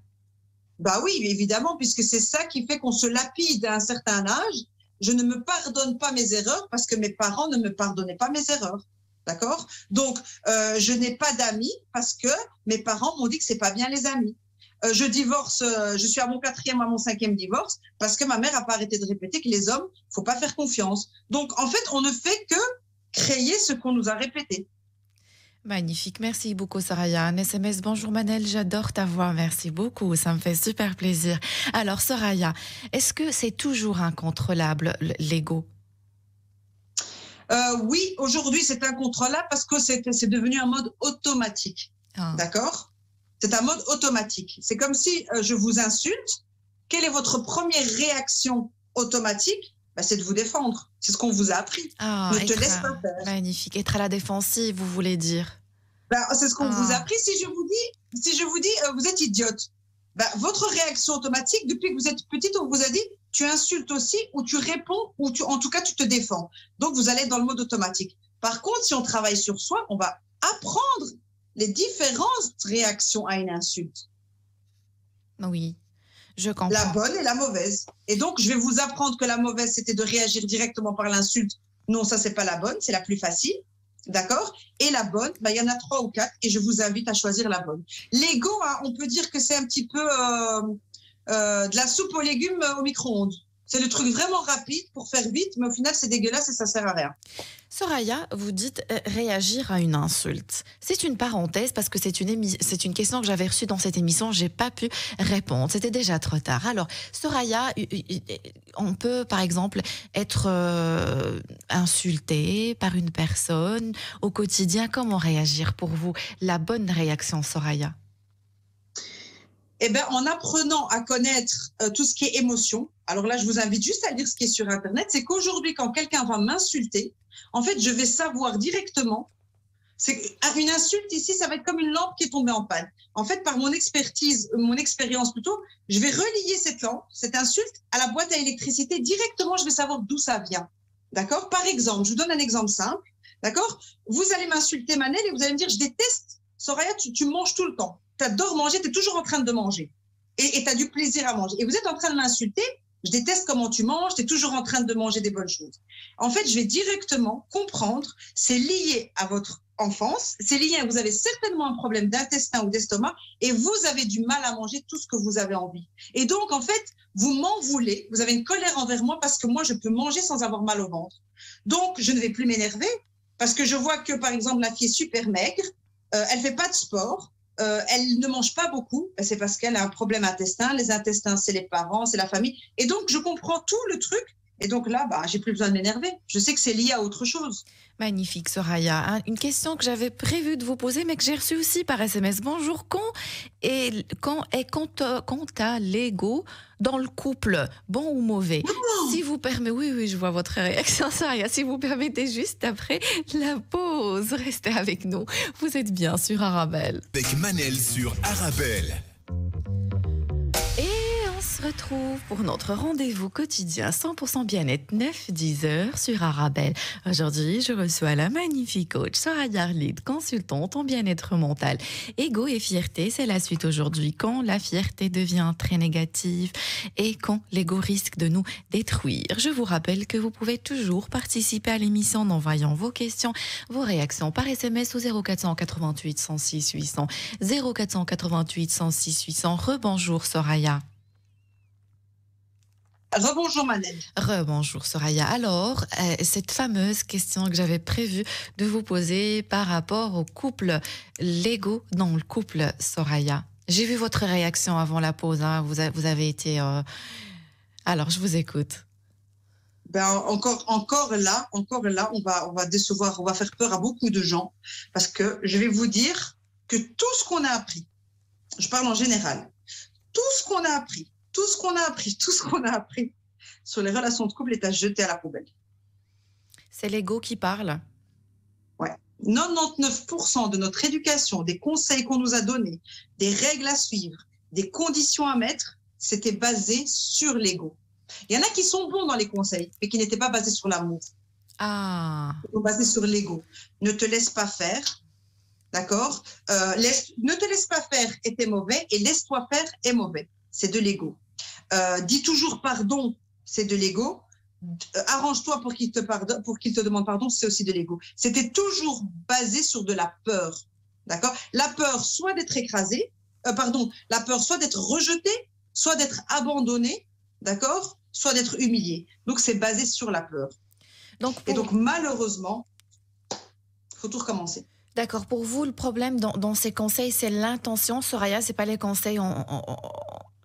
Bah oui, évidemment, puisque c'est ça qui fait qu'on se lapide à un certain âge. Je ne me pardonne pas mes erreurs parce que mes parents ne me pardonnaient pas mes erreurs. D'accord? Donc, je n'ai pas d'amis parce que mes parents m'ont dit que c'est pas bien les amis. Je divorce, je suis à mon 4e, à mon 5e divorce parce que ma mère n'a pas arrêté de répéter que les hommes, faut pas faire confiance. Donc, en fait, on ne fait que créer ce qu'on nous a répété. Magnifique, merci beaucoup Soraya. Un SMS, bonjour Manel, j'adore ta voix, merci beaucoup, ça me fait super plaisir. Alors Soraya, est-ce que c'est toujours incontrôlable l'ego? Oui, aujourd'hui c'est incontrôlable parce que c'est devenu un mode automatique, d'accord? C'est un mode automatique. C'est comme si je vous insulte, quelle est votre première réaction automatique? C'est de vous défendre. C'est ce qu'on vous a appris. Ne te laisse pas faire. Magnifique. Être à la défensive, vous voulez dire? C'est ce qu'on vous a appris. Si je vous dis, vous êtes idiote, votre réaction automatique, depuis que vous êtes petite, on vous a dit, tu insultes aussi, ou tu réponds, ou en tout cas, tu te défends. Donc, vous allez être dans le mode automatique. Par contre, si on travaille sur soi, on va apprendre les différentes réactions à une insulte. Oui. Je comprends. La bonne et la mauvaise. Et donc, je vais vous apprendre que la mauvaise, c'était de réagir directement par l'insulte. Non, ça, c'est pas la bonne, c'est la plus facile. D'accord? Et la bonne, il y en a 3 ou 4 et je vous invite à choisir la bonne. L'ego, hein, on peut dire que c'est un petit peu de la soupe aux légumes au micro-ondes. C'est le truc vraiment rapide pour faire vite, mais au final, c'est dégueulasse et ça sert à rien. Soraya, vous dites réagir à une insulte. C'est une parenthèse parce que c'est une question que j'avais reçue dans cette émission. J'ai pas pu répondre. C'était déjà trop tard. Alors, Soraya, on peut par exemple être insulté par une personne au quotidien. Comment réagir pour vous? La bonne réaction, Soraya? Eh bien, en apprenant à connaître tout ce qui est émotion, alors là, je vous invite juste à lire ce qui est sur Internet, c'est qu'aujourd'hui, quand quelqu'un va m'insulter, en fait, je vais savoir directement, une insulte ici, ça va être comme une lampe qui est tombée en panne. En fait, par mon expérience plutôt, je vais relier cette lampe, cette insulte, à la boîte à électricité. Directement, je vais savoir d'où ça vient. D'accord? Par exemple, je vous donne un exemple simple. D'accord? Vous allez m'insulter, Manel, et vous allez me dire, je déteste, Soraya, tu manges tout le temps. Tu adores manger, tu es toujours en train de manger. Et tu as du plaisir à manger. Et vous êtes en train de m'insulter, je déteste comment tu manges, tu es toujours en train de manger des bonnes choses. En fait, je vais directement comprendre, c'est lié à votre enfance, c'est lié à vous avez certainement un problème d'intestin ou d'estomac et vous avez du mal à manger tout ce que vous avez envie. Et donc, en fait, vous m'en voulez, vous avez une colère envers moi parce que moi, je peux manger sans avoir mal au ventre. Donc, je ne vais plus m'énerver parce que je vois que, par exemple, la fille est super maigre, elle ne fait pas de sport, elle ne mange pas beaucoup, c'est parce qu'elle a un problème intestin. Les intestins, c'est les parents, c'est la famille. Et donc, je comprends tout le truc. Et donc là, j'ai plus besoin de m'énerver. Je sais que c'est lié à autre chose. Magnifique, Soraya. Une question que j'avais prévu de vous poser, mais que j'ai reçue aussi par SMS. Bonjour, quand à l'ego dans le couple, bon ou mauvais? Si vous permettez, oui, je vois votre réaction, Soraya. Si vous permettez, juste après la pause, restez avec nous. Vous êtes bien sur Arabelle. Avec Manel sur Arabelle. On se retrouve pour notre rendez-vous quotidien 100% bien-être 9-10 heures sur Arabelle. Aujourd'hui, je reçois la magnifique coach Soraya Arlid, consultante en bien-être mental. Ego et fierté, c'est la suite aujourd'hui. Quand la fierté devient très négative et quand l'ego risque de nous détruire. Je vous rappelle que vous pouvez toujours participer à l'émission en envoyant vos questions, vos réactions par SMS au 0488 106 800. 0488 106 800. Rebonjour Soraya. Rebonjour Manel. Rebonjour Soraya. Alors, cette fameuse question que j'avais prévu de vous poser par rapport au couple, l'ego dans le couple, Soraya. J'ai vu votre réaction avant la pause, hein. Vous avez été... Alors, je vous écoute. Encore là, on va décevoir, on va faire peur à beaucoup de gens parce que je vais vous dire que tout ce qu'on a appris, je parle en général, tout ce qu'on a appris sur les relations de couple est à jeter à la poubelle. C'est l'ego qui parle? Ouais. 99% de notre éducation, des conseils qu'on nous a donnés, des règles à suivre, des conditions à mettre, c'était basé sur l'ego. Il y en a qui sont bons dans les conseils, mais qui n'étaient pas basés sur l'amour. Ah. Ils sont basés sur l'ego. Ne te laisse pas faire, d'accord? Ne te laisse pas faire était mauvais et laisse-toi faire est mauvais. C'est de l'ego. Dis toujours pardon, c'est de l'ego. Arrange-toi pour qu'il te demande pardon, c'est aussi de l'ego. C'était toujours basé sur de la peur, d'accord? La peur, soit d'être écrasé, la peur, soit d'être rejeté, soit d'être abandonné, d'accord? Soit d'être humilié. Donc c'est basé sur la peur. Et donc malheureusement, il faut tout recommencer. D'accord. Pour vous, le problème dans ces conseils, c'est l'intention, Soraya. C'est pas les conseils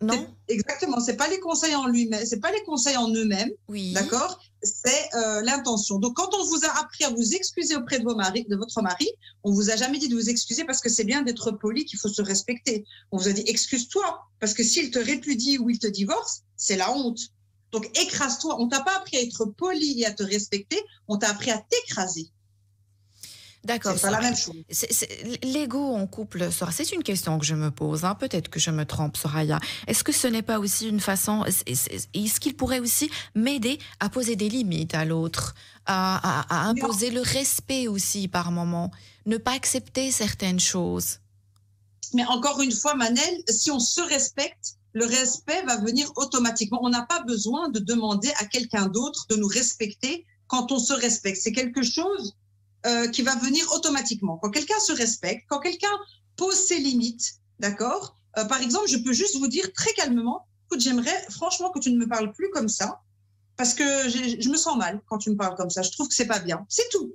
non? Exactement, c'est pas les conseils en lui-même, c'est pas les conseils en eux-mêmes, oui. D'accord? C'est l'intention. Donc, quand on vous a appris à vous excuser auprès de votre mari, on vous a jamais dit de vous excuser parce que c'est bien d'être poli, qu'il faut se respecter. On vous a dit excuse-toi parce que s'il te répudie ou il te divorce, c'est la honte. Donc, écrase-toi. On t'a pas appris à être poli et à te respecter, on t'a appris à t'écraser. D'accord. C'est pas la même chose. L'ego en couple, c'est une question que je me pose. Hein. Peut-être que je me trompe, Soraya. Est-ce que ce n'est pas aussi une façon... Est-ce qu'il pourrait aussi m'aider à poser des limites à l'autre, à imposer le respect aussi par moment, ne pas accepter certaines choses? Mais encore une fois, Manel, si on se respecte, le respect va venir automatiquement. On n'a pas besoin de demander à quelqu'un d'autre de nous respecter quand on se respecte. C'est quelque chose qui va venir automatiquement. Quand quelqu'un se respecte, quand quelqu'un pose ses limites, d'accord, par exemple, je peux juste vous dire très calmement, écoute, j'aimerais franchement que tu ne me parles plus comme ça, parce que je me sens mal quand tu me parles comme ça. Je trouve que c'est pas bien. C'est tout.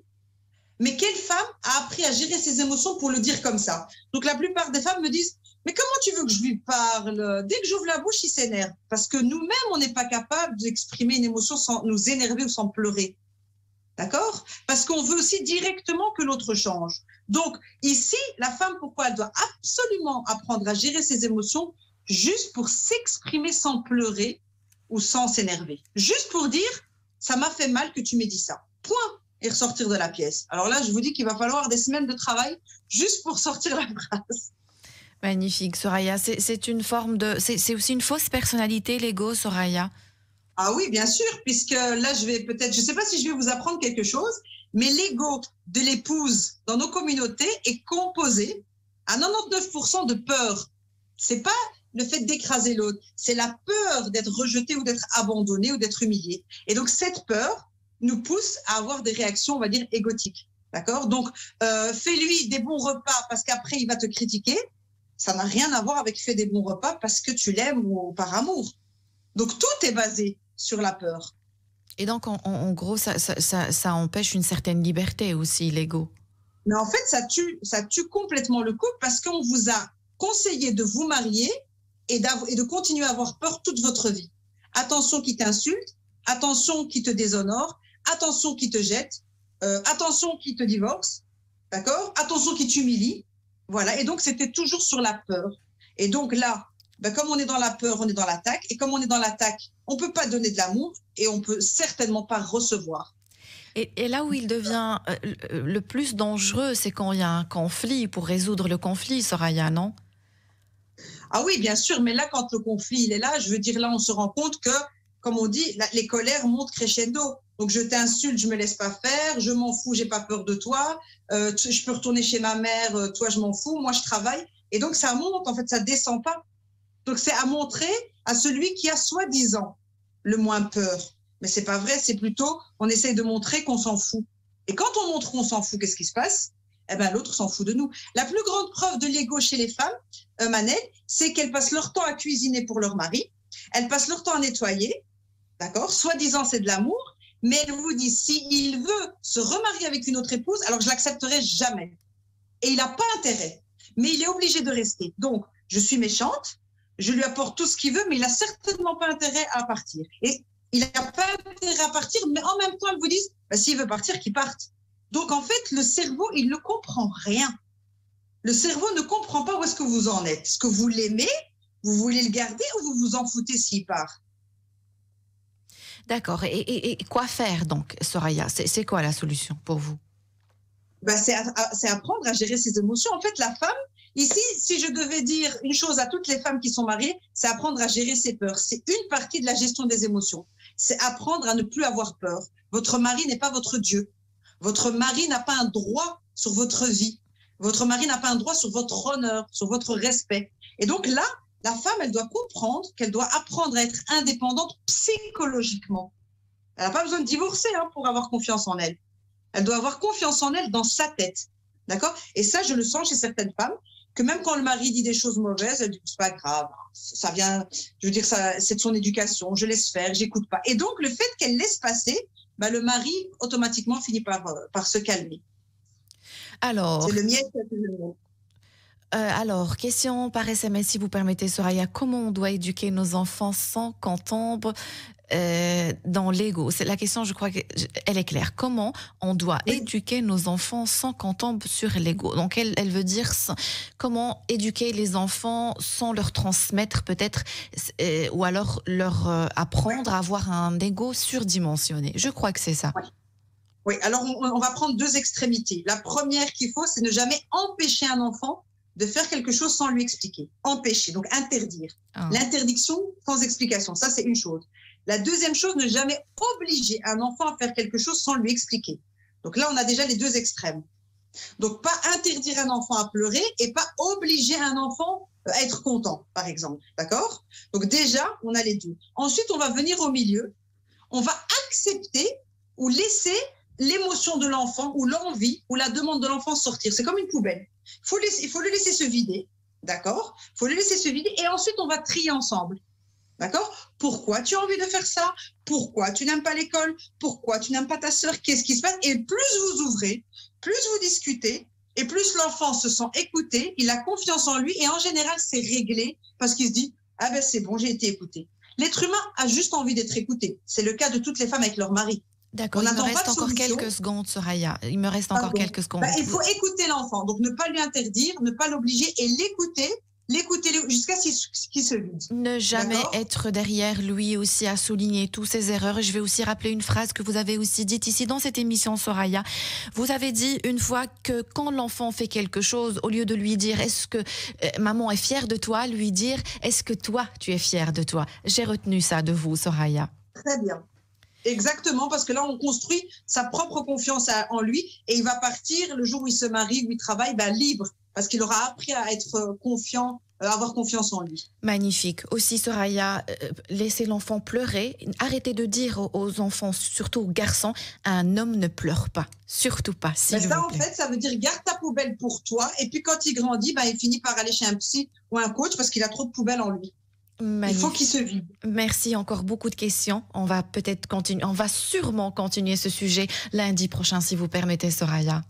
Mais quelle femme a appris à gérer ses émotions pour le dire comme ça? Donc la plupart des femmes me disent, mais comment tu veux que je lui parle? Dès que j'ouvre la bouche, il s'énerve. Parce que nous-mêmes, on n'est pas capable d'exprimer une émotion sans nous énerver ou sans pleurer. D'accord? Parce qu'on veut aussi directement que l'autre change. Donc ici, la femme, pourquoi elle doit absolument apprendre à gérer ses émotions juste pour s'exprimer sans pleurer ou sans s'énerver. Juste pour dire, ça m'a fait mal que tu m'aies dit ça. Point. Et ressortir de la pièce. Alors là, je vous dis qu'il va falloir des semaines de travail juste pour sortir la phrase. Magnifique, Soraya. C'est une forme de... C'est aussi une fausse personnalité, l'ego, Soraya. Ah oui, bien sûr, puisque là, je vais peut-être... Je ne sais pas si je vais vous apprendre quelque chose, mais l'ego de l'épouse dans nos communautés est composé à 99% de peur. Ce n'est pas le fait d'écraser l'autre, c'est la peur d'être rejeté ou d'être abandonné ou d'être humilié. Et donc, cette peur nous pousse à avoir des réactions, on va dire, égotiques. D'accord? Donc, fais-lui des bons repas parce qu'après, il va te critiquer. Ça n'a rien à voir avec fais des bons repas parce que tu l'aimes ou par amour. Donc, tout est basé sur la peur. Et donc, en gros, ça empêche une certaine liberté aussi, l'ego. Mais en fait, ça tue complètement le couple parce qu'on vous a conseillé de vous marier et de continuer à avoir peur toute votre vie. Attention qui t'insulte, attention qui te déshonore, attention qui te jette, attention qui te divorce, d'accord? Attention qui t'humilie. Voilà, et donc c'était toujours sur la peur. Et donc là, comme on est dans la peur, on est dans l'attaque. Et comme on est dans l'attaque, on ne peut pas donner de l'amour et on ne peut certainement pas recevoir. Et là où il devient le plus dangereux, c'est quand il y a un conflit, pour résoudre le conflit, Soraya, non? Ah oui, bien sûr, mais là, quand le conflit il est là, je veux dire, là, on se rend compte que, comme on dit, les colères montent crescendo. Donc, je t'insulte, je me laisse pas faire, je m'en fous, j'ai pas peur de toi, je peux retourner chez ma mère, toi, je m'en fous, moi, je travaille. Et donc, ça monte, en fait, ça descend pas. Donc, c'est à montrer à celui qui a soi-disant le moins peur. Mais c'est pas vrai, c'est plutôt, on essaye de montrer qu'on s'en fout. Et quand on montre qu'on s'en fout, qu'est-ce qui se passe? Eh ben, l'autre s'en fout de nous. La plus grande preuve de l'ego chez les femmes, Manel, c'est qu'elles passent leur temps à cuisiner pour leur mari, elles passent leur temps à nettoyer, d'accord? Soi-disant, c'est de l'amour, mais elles vous disent, s'il veut se remarier avec une autre épouse, alors je l'accepterai jamais. Et il n'a pas intérêt, mais il est obligé de rester. Donc, je suis méchante, je lui apporte tout ce qu'il veut, mais il n'a certainement pas intérêt à partir. Et il n'a pas intérêt à partir, mais en même temps, elles vous disent, s'il veut partir, qu'il parte. Donc, en fait, le cerveau, il ne comprend rien. Le cerveau ne comprend pas où est-ce que vous en êtes. Est-ce que vous l'aimez, vous voulez le garder ou vous vous en foutez s'il part? D'accord. Et quoi faire, donc, Soraya? C'est quoi la solution pour vous? C'est apprendre à gérer ses émotions. En fait, la femme, ici, si je devais dire une chose à toutes les femmes qui sont mariées, c'est apprendre à gérer ses peurs. C'est une partie de la gestion des émotions. C'est apprendre à ne plus avoir peur. Votre mari n'est pas votre Dieu. Votre mari n'a pas un droit sur votre vie. Votre mari n'a pas un droit sur votre honneur, sur votre respect. Et donc là, la femme, elle doit comprendre qu'elle doit apprendre à être indépendante psychologiquement. Elle n'a pas besoin de divorcer pour avoir confiance en elle. Elle doit avoir confiance en elle dans sa tête. D'accord? Et ça, je le sens chez certaines femmes, que même quand le mari dit des choses mauvaises, elle dit c'est pas grave, ça vient, je veux dire, c'est de son éducation, je laisse faire, j'écoute pas. Et donc, le fait qu'elle laisse passer, le mari, automatiquement, finit par se calmer. Alors, c'est le miel qui a fait le monde. Alors, question par SMS, si vous permettez, Soraya. Comment on doit éduquer nos enfants sans qu'on tombe dans l'ego? C'est la question, je crois qu'elle est claire. Comment on doit éduquer nos enfants sans qu'on tombe sur l'ego? Donc, elle veut dire comment éduquer les enfants sans leur transmettre peut-être, ou alors leur apprendre à avoir un ego surdimensionné. Je crois que c'est ça. Oui, alors on va prendre deux extrémités. La première qu'il faut, c'est ne jamais empêcher un enfant de faire quelque chose sans lui expliquer. Empêcher, donc interdire. L'interdiction sans explication, ça c'est une chose. La deuxième chose, ne jamais obliger un enfant à faire quelque chose sans lui expliquer. Donc là, on a déjà les deux extrêmes. Donc, pas interdire un enfant à pleurer et pas obliger un enfant à être content, par exemple. D'accord? Donc, déjà, on a les deux. Ensuite, on va venir au milieu. On va accepter ou laisser l'émotion de l'enfant ou l'envie ou la demande de l'enfant sortir. C'est comme une poubelle. Il faut le laisser se vider. D'accord? Il faut le laisser se vider et ensuite, on va trier ensemble. D'accord? Pourquoi tu as envie de faire ça? Pourquoi tu n'aimes pas l'école? Pourquoi tu n'aimes pas ta sœur? Qu'est-ce qui se passe? Et plus vous ouvrez, plus vous discutez, et plus l'enfant se sent écouté, il a confiance en lui, et en général, c'est réglé parce qu'il se dit « Ah ben c'est bon, j'ai été écouté ». L'être humain a juste envie d'être écouté. C'est le cas de toutes les femmes avec leur mari. D'accord, il me reste encore quelques secondes, Soraya. Il me reste encore quelques secondes. Il faut écouter l'enfant, donc ne pas lui interdire, ne pas l'obliger, et l'écouter jusqu'à ce qu'il se vide. Ne jamais être derrière lui aussi à souligner tous ses erreurs. Je vais aussi rappeler une phrase que vous avez aussi dite ici dans cette émission, Soraya. Vous avez dit une fois que quand l'enfant fait quelque chose, au lieu de lui dire « Est-ce que maman est fière de toi ?», lui dire « Est-ce que toi, tu es fière de toi ?» J'ai retenu ça de vous, Soraya. Très bien. Exactement, parce que là, on construit sa propre confiance en lui et il va partir le jour où il se marie, où il travaille, libre, parce qu'il aura appris à être confiant, à avoir confiance en lui. Magnifique. Aussi, Soraya, laissez l'enfant pleurer. Arrêtez de dire aux enfants, surtout aux garçons, un homme ne pleure pas. Surtout pas, s'il vous plaît. En fait, ça veut dire garde ta poubelle pour toi et puis quand il grandit, il finit par aller chez un psy ou un coach parce qu'il a trop de poubelle en lui. Magnifique. Il faut qu'il se vide. Merci, encore beaucoup de questions. On va peut-être continuer, on va sûrement continuer ce sujet lundi prochain, si vous permettez, Soraya.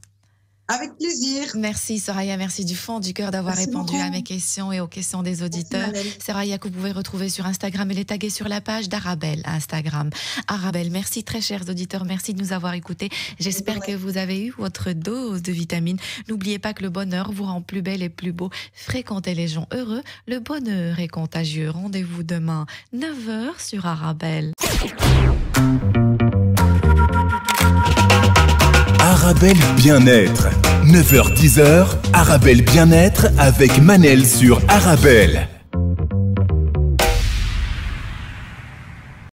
Avec plaisir. Merci, Soraya, merci du fond du cœur d'avoir répondu à mes questions et aux questions des auditeurs. Soraya, que vous pouvez retrouver sur Instagram, elle est taguée sur la page d'Arabelle, Instagram. Arabelle, merci très chers auditeurs, merci de nous avoir écoutés. J'espère que vous avez eu votre dose de vitamines. N'oubliez pas que le bonheur vous rend plus belle et plus beau. Fréquentez les gens heureux, le bonheur est contagieux. Rendez-vous demain, 9h sur Arabelle. Arabelle Bien-être. 9h-10h, Arabelle Bien-être avec Manel sur Arabelle.